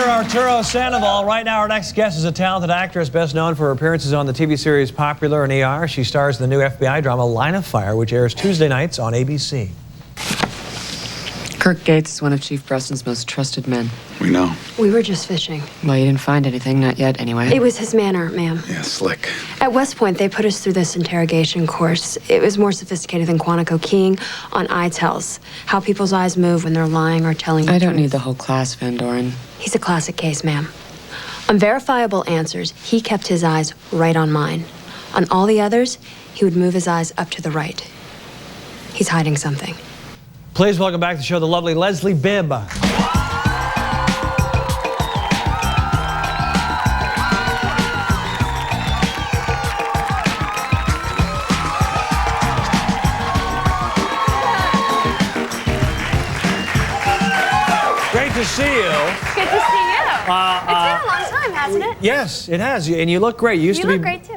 Arturo Sandoval. Right now, our next guest is a talented actress best known for her appearances on the TV series Popular and ER. She stars in the new FBI drama Line of Fire, which airs Tuesday nights on ABC. Kirk Gates is one of Chief Preston's most trusted men. We know. We were just fishing. Well, you didn't find anything, not yet, anyway. It was his manner, ma'am. Yeah, slick. At West Point, they put us through this interrogation course. It was more sophisticated than Quantico Keying on eye tells, how people's eyes move when they're lying or telling the I truth. don't need the whole class, Van Doren. He's a classic case, ma'am. On verifiable answers, he kept his eyes right on mine. On all the others, he would move his eyes up to the right. He's hiding something. Please welcome back to the show the lovely Leslie Bibb. Great to see you. Good to see you. It's been a long time, hasn't it? Yes, it has. And you look great. You look great, too.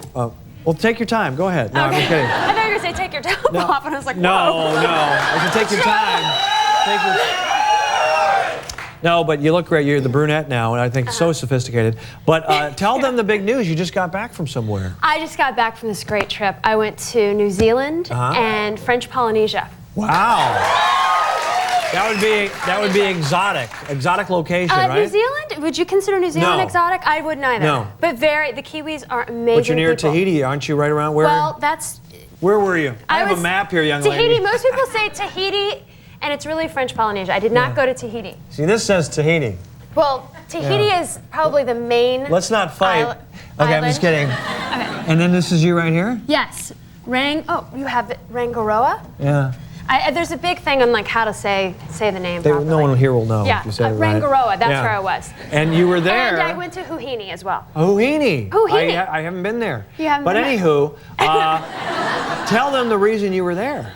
Well, take your time. Go ahead. No, Okay. I'm just kidding. I thought you were going to say take your top off, and I was like, No, whoa. no. I can take your time. No, but you look great. You're the brunette now, and I think so sophisticated. But tell them the big news. You just got back from somewhere. I just got back from this great trip. I went to New Zealand and French Polynesia. Wow. That would be exotic location, right? New Zealand? Would you consider New Zealand No. exotic? I wouldn't either. No. But the Kiwis are amazing. But you're near people. Tahiti, aren't you? Right around where? Well, that's. Where were you? I have a was- map here, young Tahiti. lady. Most people say Tahiti, and it's really French Polynesia. I did not go to Tahiti. See, this says Tahiti. Well, Tahiti is probably the main. Let's not fight. Okay, I'm just kidding. Okay. And then this is you right here? Yes. Oh, you have it, Rangaroa? Yeah. There's a big thing on like how to say the name properly. No one here will know Yeah, if you said it right. Rangaroa, that's Yeah. where I was. And you were there. And I went to Huhini as well. Huhini. Huhini. I haven't been there. You haven't but been there? anywho, tell them the reason you were there.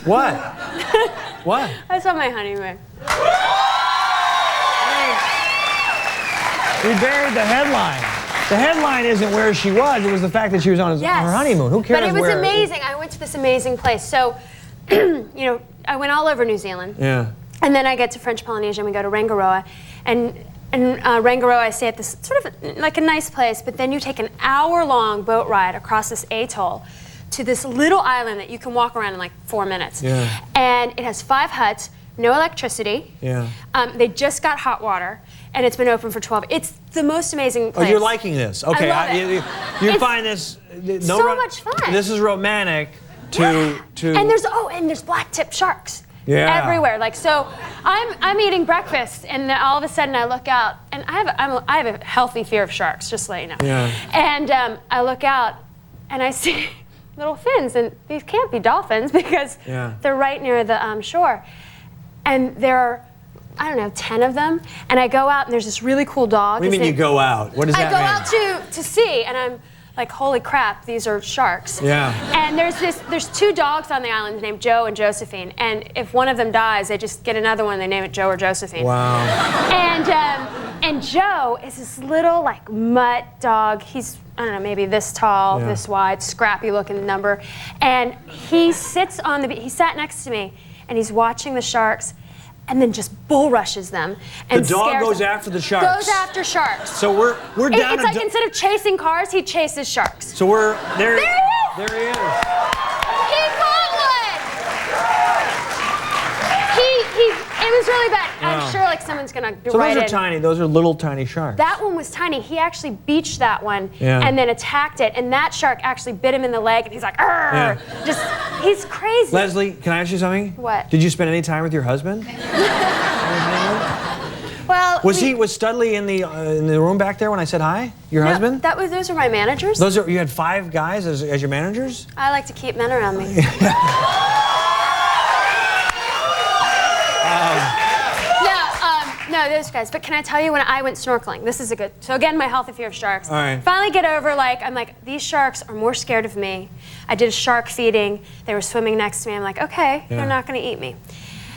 What? What? I was on my honeymoon. We buried the headline. The headline isn't where she was. It was the fact that she was on her honeymoon. Who cares? But it was where? amazing. I went to this amazing place. So, you know, I went all over New Zealand. Yeah. And then I get to French Polynesia and we go to Rangaroa. And Rangaroa, I stay at this sort of like a nice place, but then you take an hour-long boat ride across this atoll to this little island that you can walk around in like 4 minutes. Yeah. And it has 5 huts, no electricity. Yeah. They just got hot water, and it's been open for 12. It's the most amazing place. Oh, you're liking this. Okay. I love it. You find this so much fun. This is romantic to And there's black-tip sharks. Yeah. Everywhere. Like, so I'm eating breakfast, and then all of a sudden I look out, and I have a healthy fear of sharks, just to let you know. Yeah. And I look out, and I see little fins, and these can't be dolphins because they're right near the shore. And there are, I don't know, 10 of them. And I go out, and there's this really cool dog. What do you mean you go out? What does that mean? I go out to see, and I'm like, holy crap, these are sharks. Yeah. And there's 2 dogs on the island named Joe and Josephine. And if one of them dies, they just get another one, and they name it Joe or Josephine. Wow. And Joe is this little like mutt dog. He's, I don't know, maybe this tall, this wide, scrappy looking number. And he sits on the beach. He sat next to me, and he's watching the sharks, and then just bull rushes them. And The dog scares goes them. after the sharks. Goes after sharks. So we're down. It's like instead of chasing cars, he chases sharks. So we're there. There he is. There he is. He caught one. It was really bad. I'm sure like someone's gonna So write those are in. tiny. Those are little tiny sharks. That one was tiny. He actually beached that one Yeah. and then attacked it, and that shark actually bit him in the leg, and he's like, "Arr!" He's crazy. Leslie, can I ask you something? What? Did you spend any time with your husband? Well, Was Studley in the room back there when I said hi? Your husband? Those are my managers. You had 5 guys as your managers? I like to keep men around me. No, those guys. But can I tell you, when I went snorkeling, this is a good. So again, my healthy fear of sharks. All right. Finally get over, I'm like, these sharks are more scared of me. I did a shark feeding. They were swimming next to me. I'm like, okay, they're not going to eat me.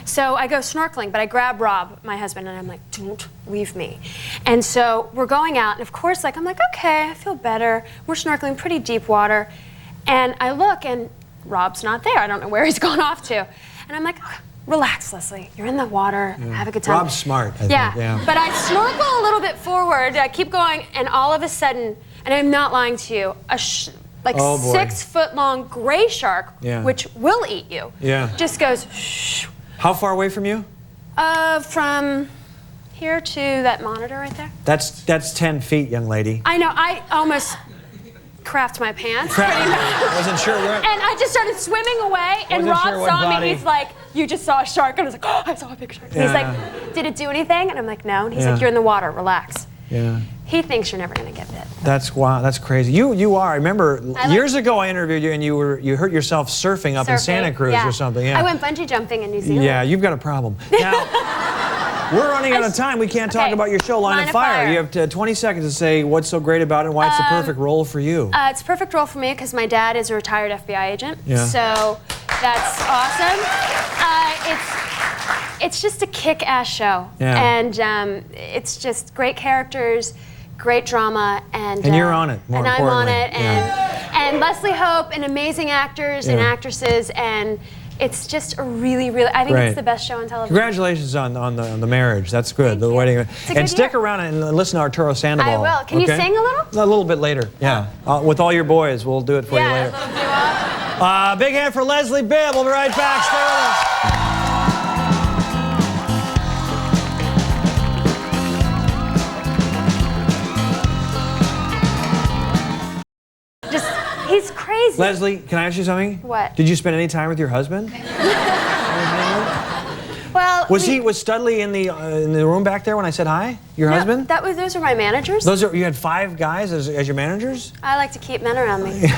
So I go snorkeling, but I grab Rob, my husband, and I'm like, don't leave me. And so we're going out, and of course, I'm like, okay, I feel better. We're snorkeling pretty deep water. And I look, and Rob's not there. I don't know where he's gone off to. And I'm like, relax, Leslie. You're in the water. Have a good time. Rob's smart, I think. Yeah. But I snorkel a little bit forward. I keep going, and all of a sudden, and I'm not lying to you, a 6-foot-long gray shark, which will eat you, just goes shh. How far away from you? From here to that monitor right there. That's 10 feet, young lady. I know. I almost crapped my pants. Pretty much. Wasn't sure where. And I just started swimming away, and Rob saw me. He's like, "You just saw a shark," and I was like, "Oh, I saw a big shark." And he's like, "Did it do anything?" And I'm like, "No." And he's like, "You're in the water. Relax." Yeah. He thinks you're never gonna get bit. That's wow. That's crazy. You are. I remember years ago I interviewed you, and you hurt yourself surfing up in Santa Cruz or something. Yeah. I went bungee jumping in New Zealand. Yeah, you've got a problem. Now, we're running out of time. We can't talk about your show, Line of Fire. You have 20 seconds to say what's so great about it and why it's the perfect role for you. It's a perfect role for me because my dad is a retired FBI agent. Yeah. So that's awesome. It's just a kick-ass show. Yeah. And it's just great characters, great drama, and you're on it, more importantly. I'm on it, and Leslie Hope, and amazing actors and actresses, and it's just a really, I think it's the best show on television. Congratulations on the marriage. That's good. The wedding. And stick around and listen to Arturo Sandoval. I will. Can you sing a little? A little bit later. Yeah. With all your boys, we'll do it for you later. Yeah, a little doo-wop. Big hand for Leslie Bibb. We'll be right back. Stay with us. He's crazy. Leslie, can I ask you something? What? Did you spend any time with your husband? Well, was Studley in the room back there when I said hi? Your husband? Those are my managers. You had 5 guys as your managers? I like to keep men around me.